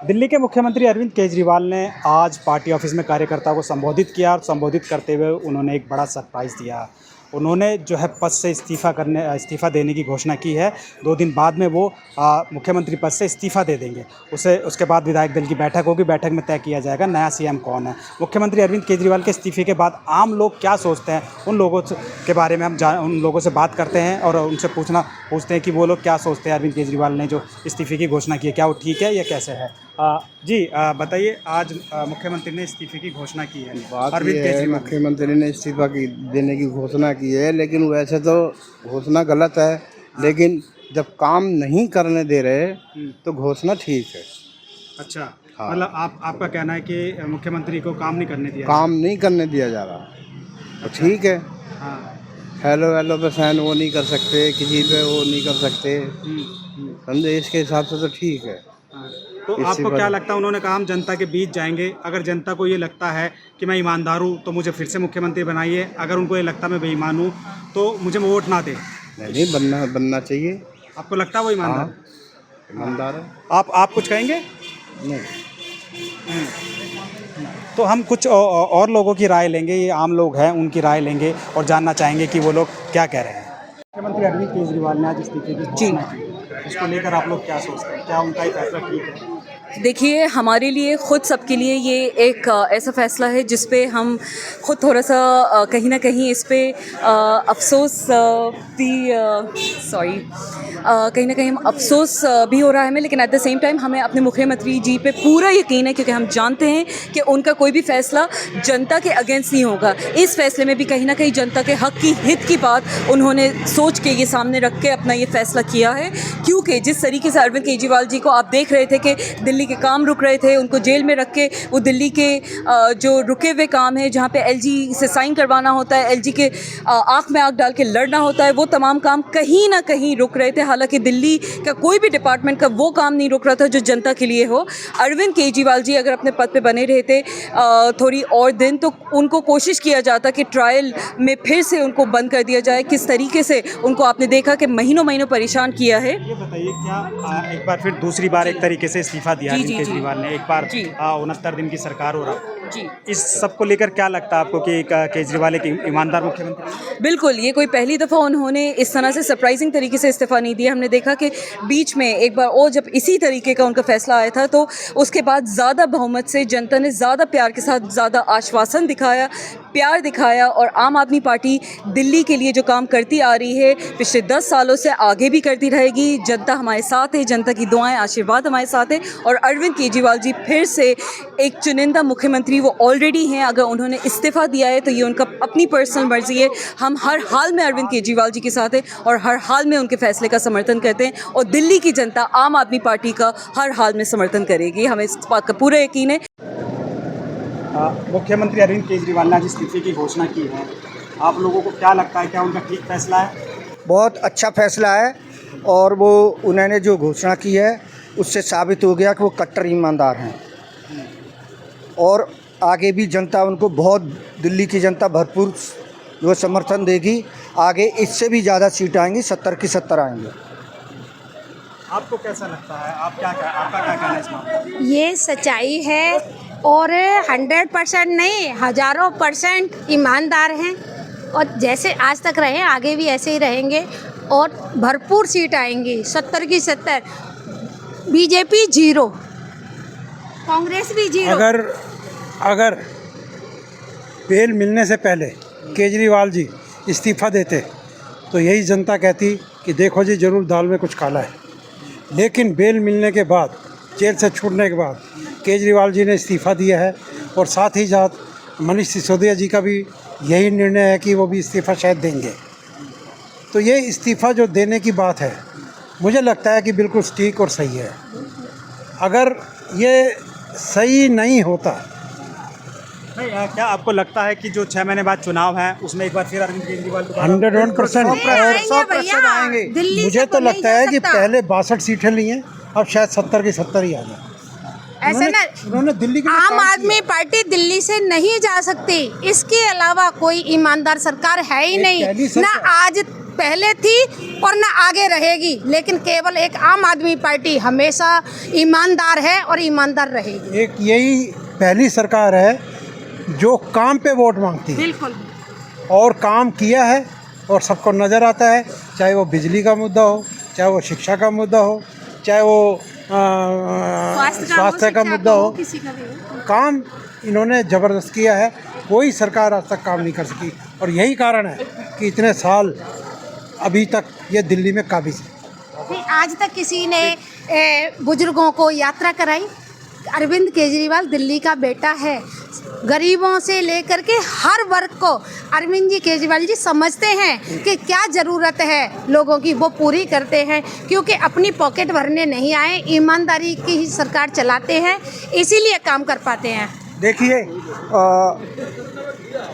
दिल्ली के मुख्यमंत्री अरविंद केजरीवाल ने आज पार्टी ऑफिस में कार्यकर्ताओं को संबोधित किया और संबोधित करते हुए उन्होंने एक बड़ा सरप्राइज़ दिया। उन्होंने जो है पद से इस्तीफ़ा देने की घोषणा की है। 2 दिन बाद में वो मुख्यमंत्री पद से इस्तीफ़ा दे देंगे। उसके बाद विधायक दल की बैठक होगी। बैठक में तय किया जाएगा नया सीएम कौन है। मुख्यमंत्री अरविंद केजरीवाल के इस्तीफ़े के बाद आम लोग क्या सोचते हैं, उन लोगों के बारे में हम उन लोगों से बात करते हैं और उनसे पूछते हैं कि वो लोग क्या सोचते हैं अरविंद केजरीवाल ने जो इस्तीफ़े की घोषणा की है, क्या वो ठीक है या कैसे है। बताइए, आज मुख्यमंत्री ने इस्तीफे की घोषणा की है। अरविंद केजरीवाल मुख्यमंत्री ने इस्तीफा देने की घोषणा की है, लेकिन वैसे तो घोषणा गलत है। लेकिन जब काम नहीं करने दे रहे तो घोषणा ठीक है। अच्छा, हाँ। मतलब आपका कहना है कि मुख्यमंत्री को काम नहीं करने दिया जा रहा तो ठीक है। हाँ। हेलो पे साइन वो नहीं कर सकते, किसी पे वो नहीं कर सकते, समझे। इसके हिसाब से तो ठीक है। हाँ। तो आपको क्या लगता है, उन्होंने कहा हम जनता के बीच जाएंगे, अगर जनता को ये लगता है कि मैं ईमानदार हूँ तो मुझे फिर से मुख्यमंत्री बनाइए, अगर उनको ये लगता है मैं बेईमान हूँ तो मुझे वोट ना दे। नहीं, बनना चाहिए। आपको लगता है वो ईमानदार? हाँ, ईमानदार है। आप कुछ कहेंगे? नहीं। तो हम कुछ और लोगों की राय लेंगे, ये आम लोग हैं, उनकी राय लेंगे और जानना चाहेंगे कि वो लोग क्या कह रहे हैं। मुख्यमंत्री अरविंद केजरीवाल ने आज इस्तीफे की घोषणा की, इसको लेकर आप लोग क्या सोचते हैं, क्या उनका ही फैसला ठीक है? देखिए, हमारे लिए ख़ुद सबके लिए ये एक ऐसा फ़ैसला है जिस पे हम ख़ुद थोड़ा सा कहीं ना कहीं इस पे अफसोस कहीं ना कहीं अफसोस भी हो रहा है हमें, लेकिन एट द सेम टाइम हमें अपने मुख्यमंत्री जी पे पूरा यकीन है, क्योंकि हम जानते हैं कि उनका कोई भी फ़ैसला जनता के अगेंस्ट नहीं होगा। इस फ़ैसले में भी कहीं ना कहीं जनता के हक़ की हित की बात उन्होंने सोच के ये सामने रख के अपना ये फ़ैसला किया है। क्योंकि जिस तरीके से अरविंद केजरीवाल जी को आप देख रहे थे कि दिल्ली के काम रुक रहे थे, उनको जेल में रख के वो दिल्ली के जो रुके हुए काम है, जहाँ पे एलजी से साइन करवाना होता है, एलजी के आँख में आँख डाल के लड़ना होता है, वो तमाम काम कहीं ना कहीं रुक रहे थे। हालांकि दिल्ली का कोई भी डिपार्टमेंट का वो काम नहीं रुक रहा था जो जनता के लिए हो। अरविंद केजरीवाल जी अगर अपने पद पे बने रहते थोड़ी और दिन, तो उनको कोशिश किया जाता कि ट्रायल में फिर से उनको बंद कर दिया जाए। किस तरीके से उनको आपने देखा कि महीनों महीनों परेशान किया है। ये बताइए, क्या एक बार फिर दूसरी बार एक तरीके से इस्तीफा दिया अरविंद केजरीवाल ने, एक बार 69 दिन की सरकार हो रहा जी, इस सब को लेकर क्या लगता है आपको कि केजरीवाल एक ईमानदार मुख्यमंत्री? बिल्कुल, ये कोई पहली दफ़ा उन्होंने इस तरह से सरप्राइजिंग तरीके से इस्तीफ़ा नहीं दिया। हमने देखा कि बीच में एक बार और जब इसी तरीके का उनका फ़ैसला आया था, तो उसके बाद ज़्यादा बहुमत से जनता ने ज़्यादा प्यार के साथ ज़्यादा आश्वासन दिखाया, प्यार दिखाया। और आम आदमी पार्टी दिल्ली के लिए जो काम करती आ रही है पिछले 10 सालों से, आगे भी करती रहेगी। जनता हमारे साथ है, जनता की दुआएं, आशीर्वाद हमारे साथ है। और अरविंद केजरीवाल जी फिर से एक चुनिंदा मुख्यमंत्री वो ऑलरेडी हैं। अगर उन्होंने इस्तीफ़ा दिया है तो ये उनका अपनी पर्सनल मर्जी है। हम हर हाल में अरविंद केजरीवाल जी के साथ हैं और हर हाल में उनके फैसले का समर्थन करते हैं। और दिल्ली की जनता आम आदमी पार्टी का हर हाल में समर्थन करेगी, हमें इस बात का पूरा यकीन है। मुख्यमंत्री अरविंद केजरीवाल ने आज इस्तीफे की घोषणा की है, आप लोगों को क्या लगता है, क्या उनका ठीक फैसला है? बहुत अच्छा फैसला है, और वो उन्होंने जो घोषणा की है उससे साबित हो गया कि वो कट्टर ईमानदार हैं। और आगे भी जनता उनको बहुत, दिल्ली की जनता भरपूर जो समर्थन देगी। आगे इससे भी ज़्यादा सीट आएंगी, 70 की 70 आएंगे। आपको कैसा लगता है, आपका क्या कहना है इस बात? ये सच्चाई है, और 100% नहीं, हज़ारों % ईमानदार हैं। और जैसे आज तक रहे, आगे भी ऐसे ही रहेंगे और भरपूर सीट आएंगी, 70 की 70। बीजेपी 0, कांग्रेस भी 0। अगर बेल मिलने से पहले केजरीवाल जी इस्तीफ़ा देते तो यही जनता कहती कि देखो जी, ज़रूर दाल में कुछ काला है। लेकिन बेल मिलने के बाद, जेल से छूटने के बाद केजरीवाल जी ने इस्तीफ़ा दिया है, और साथ ही साथ मनीष सिसोदिया जी का भी यही निर्णय है कि वो भी इस्तीफ़ा शायद देंगे। तो ये इस्तीफ़ा जो देने की बात है, मुझे लगता है कि बिल्कुल ठीक और सही है। अगर ये सही नहीं होता, नहीं, क्या आपको लगता है कि जो 6 महीने बाद चुनाव है उसमें एक बार फिर अरविंद केजरीवाल 100% और 100% आएंगे। मुझे तो लगता है कि पहले 62 सीटें ली हैं, अब शायद 70 की 70 ही आ जाए। ऐसा ना, उन्होंने दिल्ली के लिए आम काम आदमी पार्टी दिल्ली से नहीं जा सकती। इसके अलावा कोई ईमानदार सरकार है ही नहीं। ना आज पहले थी और ना आगे रहेगी, लेकिन केवल एक आम आदमी पार्टी हमेशा ईमानदार है और ईमानदार रहेगी। एक यही पहली सरकार है जो काम पे वोट मांगती है बिल्कुल। और काम किया है और सबको नज़र आता है, चाहे वो बिजली का मुद्दा हो, चाहे वो शिक्षा का मुद्दा हो, चाहे वो स्वास्थ्य का मुद्दा हो, किसी का भी हो। काम इन्होंने ज़बरदस्त किया है। कोई सरकार आज तक काम नहीं कर सकी और यही कारण है कि इतने साल अभी तक ये दिल्ली में काबिज है। नहीं, आज तक किसी ने बुजुर्गों को यात्रा कराई? अरविंद केजरीवाल दिल्ली का बेटा है। गरीबों से लेकर के हर वर्ग को अरविंद जी केजरीवाल जी समझते हैं कि क्या ज़रूरत है लोगों की, वो पूरी करते हैं, क्योंकि अपनी पॉकेट भरने नहीं आए, ईमानदारी की ही सरकार चलाते हैं, इसीलिए काम कर पाते हैं। देखिए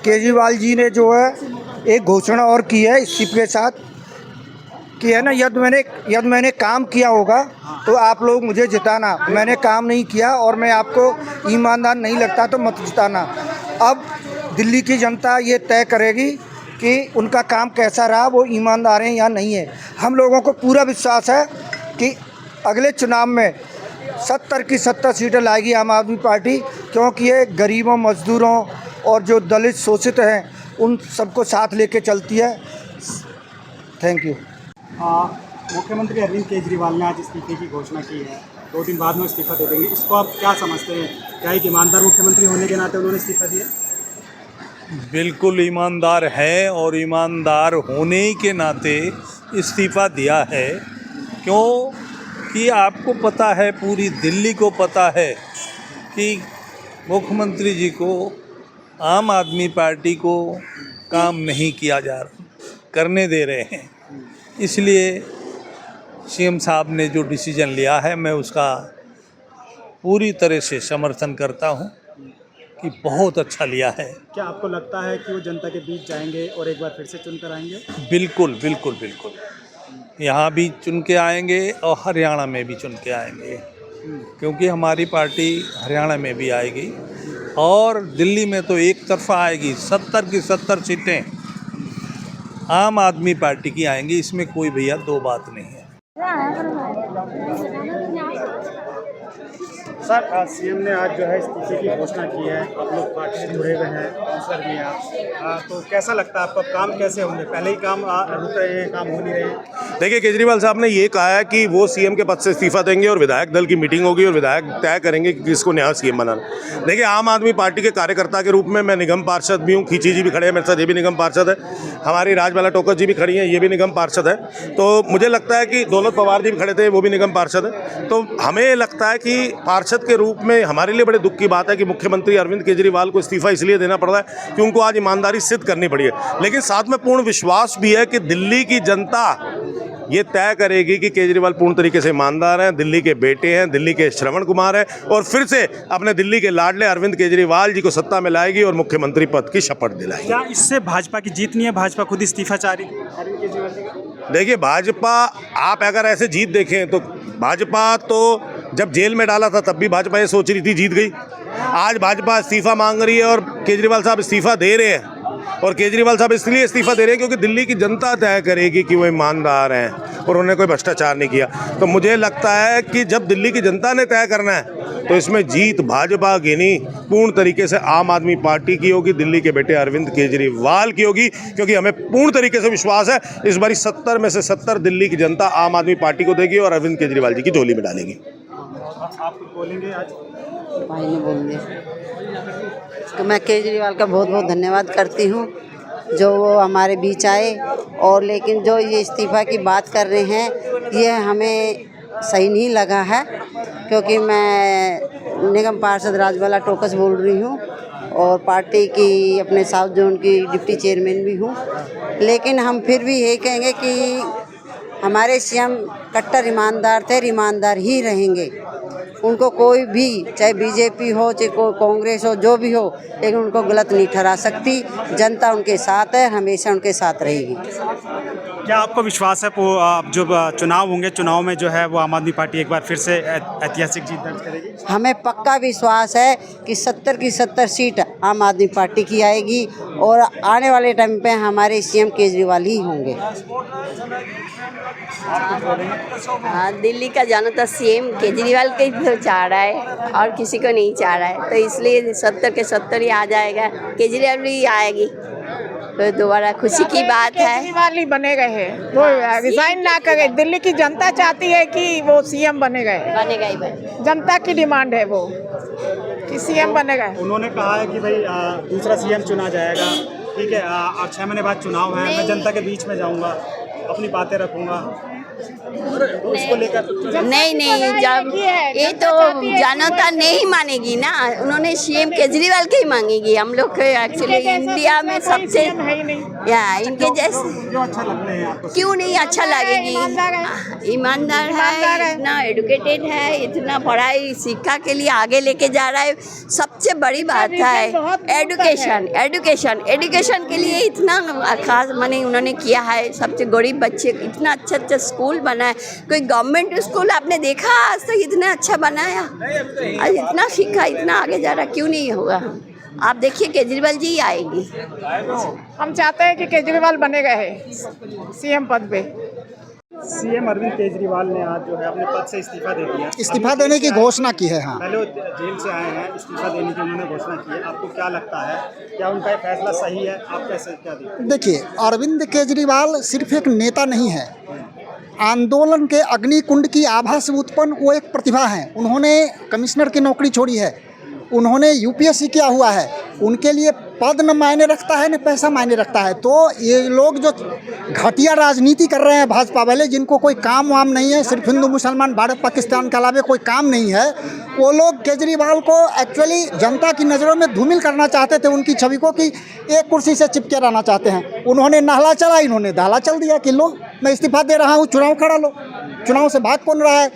केजरीवाल जी ने जो है एक घोषणा और की है इस्तीफे के साथ कि है ना, यदि मैंने काम किया होगा तो आप लोग मुझे जिताना, मैंने काम नहीं किया और मैं आपको ईमानदार नहीं लगता तो मत जिताना। अब दिल्ली की जनता ये तय करेगी कि उनका काम कैसा रहा, वो ईमानदार हैं या नहीं है। हम लोगों को पूरा विश्वास है कि अगले चुनाव में 70 की 70 सीटें लाएगी आम आदमी पार्टी, क्योंकि ये गरीबों, मजदूरों और जो दलित शोषित हैं उन सबको साथ लेके चलती है। Thank you. मुख्यमंत्री अरविंद केजरीवाल ने आज इस्तीफे की घोषणा की है, 2 दिन बाद में इस्तीफा दे देंगे। इसको आप क्या समझते हैं? क्या एक ईमानदार मुख्यमंत्री होने के नाते उन्होंने इस्तीफा दिया? बिल्कुल ईमानदार है और ईमानदार होने के नाते इस्तीफ़ा दिया है। क्यों कि आपको पता है, पूरी दिल्ली को पता है कि मुख्यमंत्री जी को, आम आदमी पार्टी को काम नहीं किया करने दे रहे हैं। इसलिए सीएम साहब ने जो डिसीजन लिया है, मैं उसका पूरी तरह से समर्थन करता हूं कि बहुत अच्छा लिया है। क्या आपको लगता है कि वो जनता के बीच जाएंगे और एक बार फिर से चुन कर आएंगे? बिल्कुल बिल्कुल बिल्कुल, यहाँ भी चुन के आएंगे और हरियाणा में भी चुन के आएंगे, क्योंकि हमारी पार्टी हरियाणा में भी आएगी और दिल्ली में तो एक तरफा आएगी। 70 की 70 सीटें आम आदमी पार्टी की आएंगी, इसमें कोई भैया दो बात नहीं है। सर, सीएम ने आज जो है इस्तीफे की घोषणा की है, आप लोग पार्टी से जुड़े हुए हैं, काउंसलर भी हैं आप, तो कैसा लगता है आपको? काम कैसे होंगे? पहले ही काम रुक रहे हैं, काम हो नहीं रहे हैं? देखिए, केजरीवाल साहब ने ये कहा है कि वो सीएम के पद से इस्तीफा देंगे और विधायक दल की मीटिंग होगी और विधायक तय करेंगे कि किसको नया सीएम बनाना। देखिए, आम आदमी पार्टी के कार्यकर्ता के रूप में मैं निगम पार्षद भी हूँ, खींची जी भी खड़े हैं मेरे साथ, ये भी निगम पार्षद है, हमारी राजबाला टोकस जी भी खड़ी हैं, ये भी निगम पार्षद है। तो मुझे लगता है कि दौलत पवार जी भी खड़े थे, वो भी निगम पार्षद है। तो हमें लगता है कि पार्षद के रूप में हमारे लिए बड़े दुख की बात है कि मुख्यमंत्री अरविंद केजरीवाल को इस्तीफा इसलिए देना पड़ रहा है कि उनको आज ईमानदारी सिद्ध करनी पड़ी है। लेकिन साथ में पूर्ण विश्वास भी है कि दिल्ली की जनता ये तय करेगी कि केजरीवाल पूर्ण तरीके से ईमानदार हैं, दिल्ली के बेटे हैं, दिल्ली के श्रवण कुमार हैं और फिर से अपने दिल्ली के लाडले अरविंद केजरीवाल जी को सत्ता में लाएगी और मुख्यमंत्री पद की शपथ दिलाएगी। क्या इससे भाजपा की जीत नहीं है? भाजपा खुद इस्तीफा चाह रही है अरविंद केजरीवाल जी का। देखिए, भाजपा, आप अगर ऐसे जीत देखें तो भाजपा तो जब जेल में डाला था तब भी भाजपा ये सोच रही थी जीत गई। आज भाजपा इस्तीफा मांग रही है और केजरीवाल साहब इस्तीफा दे रहे हैं, और केजरीवाल साहब इसलिए इस्तीफा दे रहे हैं क्योंकि दिल्ली की जनता तय करेगी कि वो ईमानदार हैं और उन्होंने कोई भ्रष्टाचार नहीं किया। तो मुझे लगता है कि जब दिल्ली की जनता ने तय करना है तो इसमें जीत भाजपा की नहीं, पूर्ण तरीके से आम आदमी पार्टी की होगी, दिल्ली के बेटे अरविंद केजरीवाल की होगी, क्योंकि हमें पूर्ण तरीके से विश्वास है इस बारी 70 में से 70 दिल्ली की जनता आम आदमी पार्टी को देगी और अरविंद केजरीवाल जी की झोली में डालेगी। आप बोलेंगे आज? भाई ने बोल दिया। तो मैं केजरीवाल का बहुत बहुत धन्यवाद करती हूँ जो वो हमारे बीच आए, और लेकिन जो ये इस्तीफ़ा की बात कर रहे हैं ये हमें सही नहीं लगा है, क्योंकि मैं निगम पार्षद राजबाला टोकस बोल रही हूँ और पार्टी की अपने साउथ जोन की डिप्टी चेयरमैन भी हूँ। लेकिन हम फिर भी यही कहेंगे कि हमारे सीएम कट्टर ईमानदार थे, ईमानदार ही रहेंगे। उनको कोई भी, चाहे बीजेपी हो चाहे कोई कांग्रेस हो, जो भी हो, लेकिन उनको गलत नहीं ठहरा सकती। जनता उनके साथ है, हमेशा उनके साथ रहेगी। क्या आपको विश्वास है अब जो चुनाव होंगे, चुनाव में जो है वो आम आदमी पार्टी एक बार फिर से ऐतिहासिक जीत दर्ज करेगी? हमें पक्का विश्वास है कि 70 की 70 सीट आम आदमी पार्टी की आएगी और आने वाले टाइम पे हमारे सीएम केजरीवाल ही होंगे। हाँ, दिल्ली का जनता सीएम केजरीवाल के ही तो चाह रहा है और किसी को नहीं चाह रहा है, तो इसलिए 70 के 70 ही आ जाएगा, केजरीवाल ही आएगी, तो दोबारा खुशी की बात है। केजरीवाल ही बने गए हैं, वो रिजाइन ना करे। दिल्ली की जनता चाहती है कि वो सीएम बने गए, बनेगा ही बनेगा, जनता की डिमांड है वो कि सीएम बनेगा। उन्होंने कहा है कि भाई दूसरा सीएम चुना जाएगा, ठीक है, और 6 महीने बाद चुनाव है, मैं जनता के बीच में जाऊंगा, अपनी बातें रखूंगा, उसको लेकर नहीं, जब ये तो जनता नहीं मानेगी ना, उन्होंने सीएम केजरीवाल के ही मांगेगी। हम लोग एक्चुअली इंडिया में सबसे या इनके जैसे क्यों अच्छा लगते हैं आपको? क्यों नहीं अच्छा लगेगी? ईमानदार है, इतना एडुकेटेड है, इतना पढ़ाई शिक्षा के लिए आगे लेके जा रहा है। सबसे बड़ी बात है एडुकेशन के लिए इतना खास माने उन्होंने किया है। सबसे गरीब बच्चे इतना अच्छा स्कूल बना है, कोई गवर्नमेंट स्कूल आपने देखा आज तक इतना अच्छा बनाया? आज इतना शिक्षा इतना आगे जा रहा, क्यों नहीं होगा? आप देखिए केजरीवाल जी आएगी। हम चाहते हैं कि केजरीवाल बने गए सीएम पद पे। सीएम अरविंद केजरीवाल ने आज जो है अपने पद से इस्तीफा दे दिया। इस्तीफा देने की घोषणा की है। हाँ, पहले वो जेल से आए हैं, इस्तीफा देने की उन्होंने घोषणा की है। आपको क्या लगता है, क्या उनका ये फैसला सही है? आप कैसे क्या देखते हैं? देखिए, अरविंद केजरीवाल सिर्फ एक नेता नहीं है, आंदोलन के अग्निकुंड की आभा से उत्पन्न वो एक प्रतिभा हैं। उन्होंने कमिश्नर की नौकरी छोड़ी है, उन्होंने यूपीएससी किया हुआ है, उनके लिए पद न मायने रखता है न पैसा मायने रखता है। तो ये लोग जो घटिया राजनीति कर रहे हैं भाजपा वाले, जिनको कोई काम वाम नहीं है, सिर्फ हिंदू मुसलमान भारत पाकिस्तान के अलावा कोई काम नहीं है, वो लोग केजरीवाल को एक्चुअली जनता की नज़रों में धूमिल करना चाहते थे, उनकी छवि को कि एक कुर्सी से चिपके रहना चाहते हैं। उन्होंने नाहला चला, इन्होंने दाला चल दिया कि लो मैं इस्तीफा दे रहा हूँ, चुनाव करा लो। चुनाव से भाग कौन रहा है?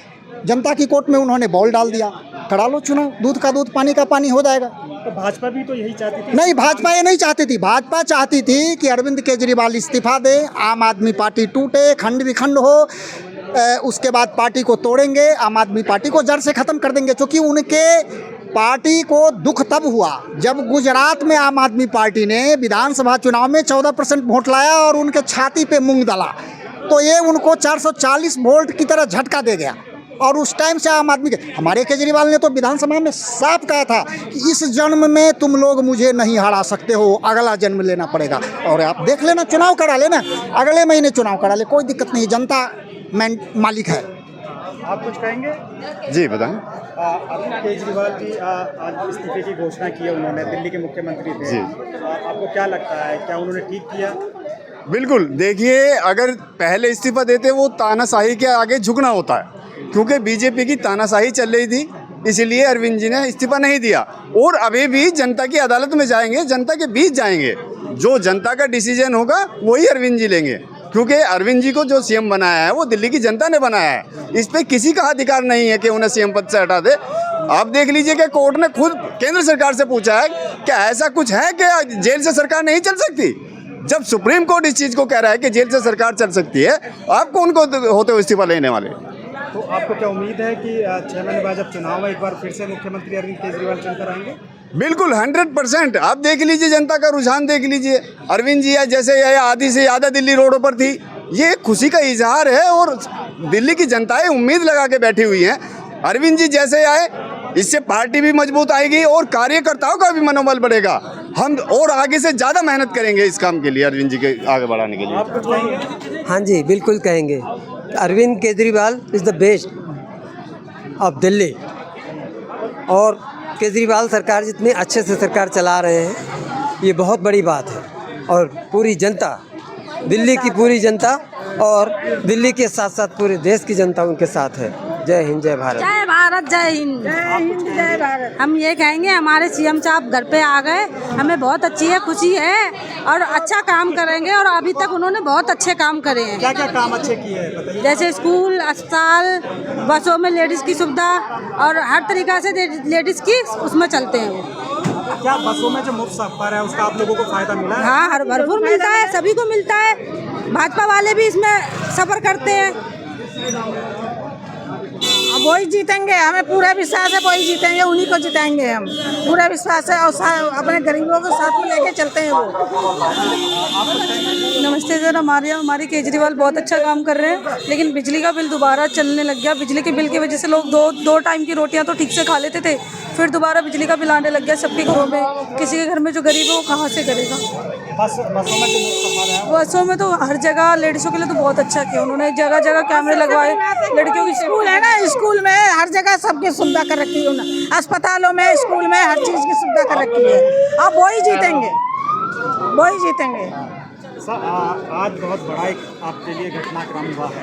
जनता की कोर्ट में उन्होंने बॉल डाल दिया, करा लो चुनाव, दूध का दूध पानी का पानी हो जाएगा। तो भाजपा भी तो यही चाहती थी? नहीं, भाजपा ये नहीं चाहती थी। भाजपा चाहती थी कि अरविंद केजरीवाल इस्तीफा दे, आम आदमी पार्टी टूटे, खंड विखंड हो, उसके बाद पार्टी को तोड़ेंगे, आम आदमी पार्टी को जड़ से ख़त्म कर देंगे। क्योंकि उनके पार्टी को दुख तब हुआ जब गुजरात में आम आदमी पार्टी ने विधानसभा चुनाव में 14% वोट लाया और उनके छाती पे मूंग डाला, तो ये उनको 440 वोल्ट की तरह झटका दे गया। और उस टाइम से आम आदमी के, हमारे केजरीवाल ने तो विधानसभा में साफ कहा था कि इस जन्म में तुम लोग मुझे नहीं हरा सकते हो, अगला जन्म लेना पड़ेगा। और आप देख लेना, चुनाव करा लेना, अगले महीने चुनाव करा ले, कोई दिक्कत नहीं, जनता मालिक है। आप कुछ कहेंगे? जी बताएं। अरविंद केजरीवाल जी आज इस्तीफे की घोषणा की है उन्होंने, दिल्ली के मुख्यमंत्री थे जी। आपको क्या लगता है, क्या उन्होंने ठीक किया? बिल्कुल, देखिए, अगर पहले इस्तीफा देते वो तानाशाही के आगे झुकना होता है, क्योंकि बीजेपी की तानाशाही चल रही थी, इसलिए अरविंद जी ने इस्तीफा नहीं दिया। और अभी भी जनता की अदालत में जाएंगे, जनता के बीच जाएंगे, जो जनता का डिसीजन होगा वही अरविंद जी लेंगे, क्योंकि अरविंद जी को जो सीएम बनाया है वो दिल्ली की जनता ने बनाया है। इस पर किसी का अधिकार नहीं है कि उन्हें सीएम पद से हटा दे। आप देख लीजिए कि कोर्ट ने खुद केंद्र सरकार से पूछा है क्या ऐसा कुछ है कि जेल से सरकार नहीं चल सकती। जब सुप्रीम कोर्ट इस चीज़ को कह रहा है कि जेल से सरकार चल सकती है, आपको उनको होते हुए इस्तीफा लेने वाले। तो आपको क्या उम्मीद है कि 6 महीने बाद जब चुनाव है एक बार फिर से मुख्यमंत्री अरविंद केजरीवाल चुनकर आएंगे? बिल्कुल 100%। आप देख लीजिए, जनता का रुझान देख लीजिए। अरविंद जी जैसे आधी से ज़्यादा दिल्ली रोडों पर थी, ये खुशी का इजहार है और दिल्ली की जनताएं उम्मीद लगा के बैठी हुई हैं। अरविंद जी जैसे आए, इससे पार्टी भी मजबूत आएगी और कार्यकर्ताओं का भी मनोबल बढ़ेगा। हम और आगे से ज़्यादा मेहनत करेंगे इस काम के लिए, अरविंद जी के आगे बढ़ाने के लिए। आप कुछ कहेंगे? हाँ जी, बिल्कुल कहेंगे। Arvind Kejriwal is the best of Delhi. और केजरीवाल सरकार जितने अच्छे से सरकार चला रहे हैं, ये बहुत बड़ी बात है। और पूरी जनता, दिल्ली की पूरी जनता और दिल्ली के साथ साथ पूरे देश की जनता उनके साथ है। जय हिंद, जय भारत। भारत, जय हिंद। जय हिंद, जय भारत। हम ये कहेंगे हमारे सीएम साहब घर पे आ गए, हमें बहुत अच्छी है, खुशी है और अच्छा काम करेंगे और अभी तक उन्होंने बहुत अच्छे काम करे हैं। क्या क्या काम अच्छे किए हैं बताइए। जैसे स्कूल, अस्पताल, बसों में लेडीज़ की सुविधा और हर तरीक़ा से लेडीज़ की उसमें चलते हैं वो। क्या बसों में जो मुफ्त सफर है उसका आप लोगों को फायदा मिला है? हाँ, हर भरपूर मिलता है, सभी को मिलता है। भाजपा वाले भी इसमें सफ़र करते हैं। अब वही जीतेंगे, हमें पूरा विश्वास है, वही जीतेंगे, उन्हीं को जिताएंगे हम, पूरा विश्वास है। और अपने गरीबों को साथ में लेके चलते हैं वो। नमस्ते सर, हमारे केजरीवाल बहुत अच्छा काम कर रहे हैं, लेकिन बिजली का बिल दोबारा चलने लग गया। बिजली के बिल की वजह से लोग दो टाइम की रोटियां तो ठीक से खा लेते थे, फिर दोबारा बिजली का बिल आने लग गया सबके घरों में। किसी के घर में जो गरीब है वो कहाँ से करेगा। बसों में जो मुफ्त सफर है बसों में तो हर जगह लेडीज़ों के लिए तो बहुत अच्छा किया उन्होंने, जगह जगह कैमरे लगवाए। लड़कियों की स्कूल है ना, स्कूल में हर जगह सबकी सुविधा कर रखी है उन्होंने, अस्पतालों में, स्कूल में हर चीज़ की सुविधा कर रखी है। अब वही जीतेंगे, वही जीतेंगे। आज बहुत बड़ा एक आपके लिए घटनाक्रम हुआ है।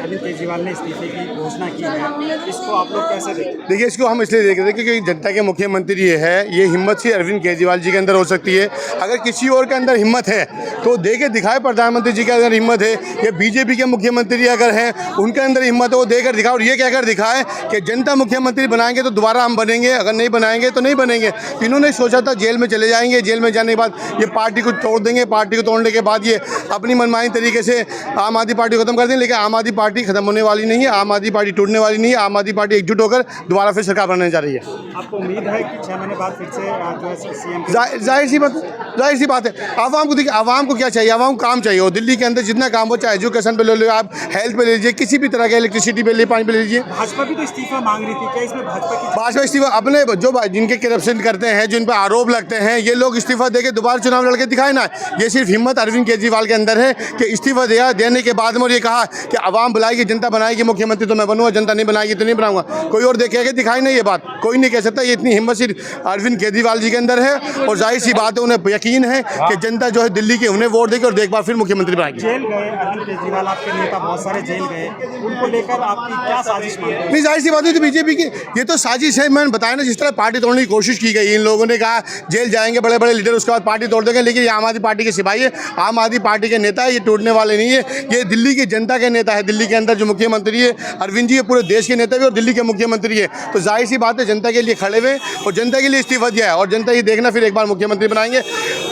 अरविंद केजरीवाल ने इस्तीफे की घोषणा की है, इसको आप लोग कैसे देखते हैं? देखिए, इसको हम इसलिए देख रहे थे क्योंकि जनता के मुख्यमंत्री ये है, ये हिम्मत सिर्फ अरविंद केजरीवाल जी के अंदर हो सकती है। अगर किसी और के अंदर हिम्मत है तो दे के दिखाए। प्रधानमंत्री जी के अंदर हिम्मत है, या बीजेपी के मुख्यमंत्री अगर हैं उनके अंदर हिम्मत है, वो देकर दिखाए और ये कहकर दिखाए कि जनता मुख्यमंत्री बनाएंगे तो दोबारा हम बनेंगे, अगर नहीं बनाएंगे तो नहीं बनेंगे। इन्होंने सोचा था जेल में चले जाएंगे, जेल में जाने के बाद ये पार्टी को तोड़ देंगे, पार्टी को तोड़ने के बाद ये अपनी मनमानी तरीके से आम आदमी पार्टी खत्म कर देंगे। लेकिन आम आदमी पार्टी खत्म होने वाली नहीं है, आम आदमी पार्टी टूटने वाली नहीं है। आम आदमी पार्टी एकजुट होकर दोबारा फिर सरकार बनाने जा रही है। आपको उम्मीद है कि 6 महीने बाद फिर से जो है सीएम? जाहिर सी बात है। आवाम को देखिए, आवाम को क्या चाहिए? आवाम को काम चाहिए। और दिल्ली के अंदर जितना काम हो, चाहे एजुकेशन पे ले लो, आप हेल्थ पे ले लीजिए, किसी भी तरह के इलेक्ट्रिसिटी पे ले, पानी पे ले लीजिए। भाजपा भी तो इस्तीफा मांग रही थी, क्या इसमें भाजपा इस्तीफा अपने जो जिनके करप्शन करते हैं, जिन पर आरोप लगते हैं, ये लोग इस्तीफा देके दोबारा चुनाव लड़के दिखाए ना। ये सिर्फ हिम्मत अरविंद केजरीवाल के अंदर है कि इस्तीफा देने के बाद में और ये कहा कि आवाम बुलाएगी, जनता बनाएगी मुख्यमंत्री तो मैं बनूंगा, जनता नहीं बनाएगी तो नहीं बनाऊंगा। कोई और देखेगा, दिखाई नहीं। ये बात कोई नहीं कह सकता। ये इतनी हिम्मत सिर्फ अरविंद केजरीवाल जी के अंदर है और जाहिर सी बात है, उन्हें यकीन है कि जनता जो है दिल्ली की उन्हें वोट देगी और एक बार फिर मुख्यमंत्री बनाएगी। जेल गए अरविंद केजरीवाल, आपके नेता बहुत सारे जेल गए, उनको लेकर आपकी क्या साजिश मांग रहे हैं? नहीं, जाहिर सी बात है तो बीजेपी की ये तो साजिश है। मैंने बताया ना, जिस तरह पार्टी तोड़ने की कोशिश की गई, इन लोगों ने कहा जेल जाएंगे बड़े बड़े लीडर, उसके बाद पार्टी तोड़ देंगे। लेकिन ये आम आदमी पार्टी के सिपाही है, आम आदमी पार्टी के नेता है, ये टूटने वाले नहीं है। ये दिल्ली की जनता के नेता है। दिल्ली के अंदर जो मुख्यमंत्री है अरविंद जी, पूरे देश के नेता भी और दिल्ली के मुख्यमंत्री है। तो जाहिर सी बात है, जनता के लिए खड़े हुए और जनता के लिए इस्तीफा दिया है और जनता ये देखना फिर एक बार मुख्यमंत्री बनाएंगे।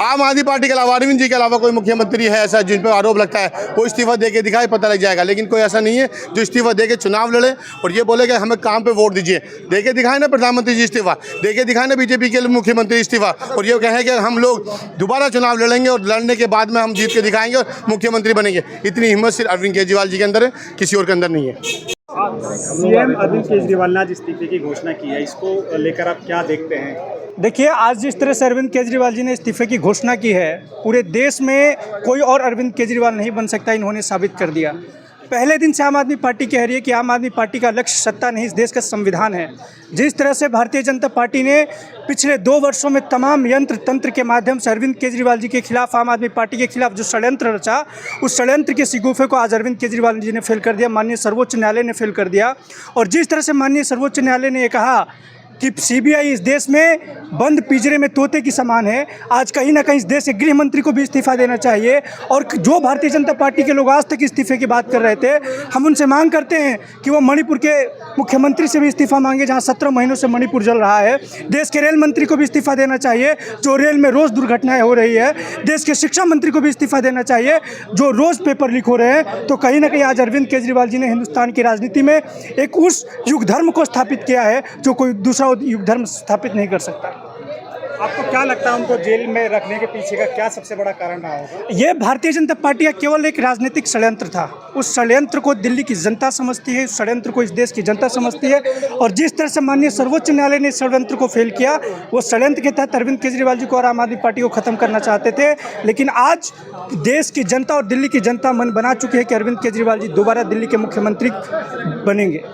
आम आदमी पार्टी के अलावा, अरविंद जी के अलावा कोई मुख्यमंत्री है ऐसा जिन पर आरोप लगता है, वो इस्तीफा दे के दिखाए, पता लग जाएगा। लेकिन कोई ऐसा नहीं है जो इस्तीफा दे के चुनाव लड़े और ये बोले कि हमें काम पे वोट दीजिए। दे के दिखाए ना प्रधानमंत्री जी इस्तीफा, दे के दिखाए ना बीजेपी के मुख्यमंत्री इस्तीफा, और ये कहें कि हम लोग दोबारा चुनाव लड़ेंगे और लड़ने के बाद में हम जीत के दिखाएंगे और मुख्यमंत्री बनेंगे। इतनी हिम्मत सिर्फ अरविंद केजरीवाल जी के अंदर है, किसी और के अंदर नहीं है। सीएम अरविंद केजरीवाल ने आज इस्तीफे की घोषणा की है, इसको लेकर आप क्या देखते हैं? देखिए, आज जिस तरह से अरविंद केजरीवाल जी ने इस्तीफे की घोषणा की है, पूरे देश में कोई और अरविंद केजरीवाल नहीं बन सकता, इन्होंने साबित कर दिया। पहले दिन से आम आदमी पार्टी कह रही है कि आम आदमी पार्टी का लक्ष्य सत्ता नहीं, इस देश का संविधान है। जिस तरह से भारतीय जनता पार्टी ने पिछले 2 वर्षों में तमाम यंत्र तंत्र के माध्यम से अरविंद केजरीवाल जी के खिलाफ, आम आदमी पार्टी के खिलाफ जो षड्यंत्र रचा, उस षड्यंत्र के शिगुफे को आज अरविंद केजरीवाल जी ने फेल कर दिया, माननीय सर्वोच्च न्यायालय ने फेल कर दिया। और जिस तरह से माननीय सर्वोच्च न्यायालय ने ये कहा कि सीबीआई इस देश में बंद पिंजरे में तोते की समान है, आज कहीं ना कहीं इस देश के गृह मंत्री को भी इस्तीफा देना चाहिए। और जो भारतीय जनता पार्टी के लोग आज तक इस्तीफे की बात कर रहे थे, हम उनसे मांग करते हैं कि वो मणिपुर के मुख्यमंत्री से भी इस्तीफा मांगे, जहां 17 महीनों से मणिपुर जल रहा है। देश के रेल मंत्री को भी इस्तीफा देना चाहिए, जो रेल में रोज़ दुर्घटनाएं हो रही है। देश के शिक्षा मंत्री को भी इस्तीफा देना चाहिए, जो रोज़ पेपर लीक हो रहे हैं। तो कहीं ना कहीं आज अरविंद केजरीवाल जी ने हिंदुस्तान की राजनीति में एक उस युग धर्म को स्थापित किया है जो कोई दूसरा युग धर्म स्थापित नहीं कर सकता। आपको क्या लगता है उनको जेल में रखने के पीछे का क्या सबसे बड़ा कारण रहा होगा? ये भारतीय जनता पार्टी का केवल एक राजनीतिक षड्यंत्र था। उस षड्यंत्र को दिल्ली की जनता समझती है, उस षड्यंत्र को इस देश की जनता समझती है। और जिस तरह से माननीय सर्वोच्च न्यायालय ने षड्यंत्र को फेल किया, वो षड्यंत्र के तहत अरविंद केजरीवाल जी को और आम आदमी पार्टी को खत्म करना चाहते थे। लेकिन आज देश की जनता और दिल्ली की जनता मन बना चुकी है कि अरविंद केजरीवाल जी दोबारा दिल्ली के मुख्यमंत्री बनेंगे।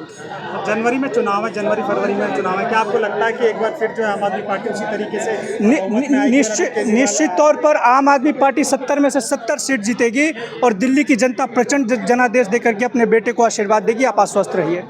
जनवरी में चुनाव है, जनवरी फरवरी में चुनाव है, क्या आपको लगता है कि एक बार फिर जो है आम आदमी पार्टी उसी तरीके से निश्चित तौर पर आम आदमी पार्टी 70 में से 70 सीट जीतेगी और दिल्ली की जनता प्रचंड जनादेश देकर के अपने बेटे को आशीर्वाद देगी? आप आश्वस्त रहिए।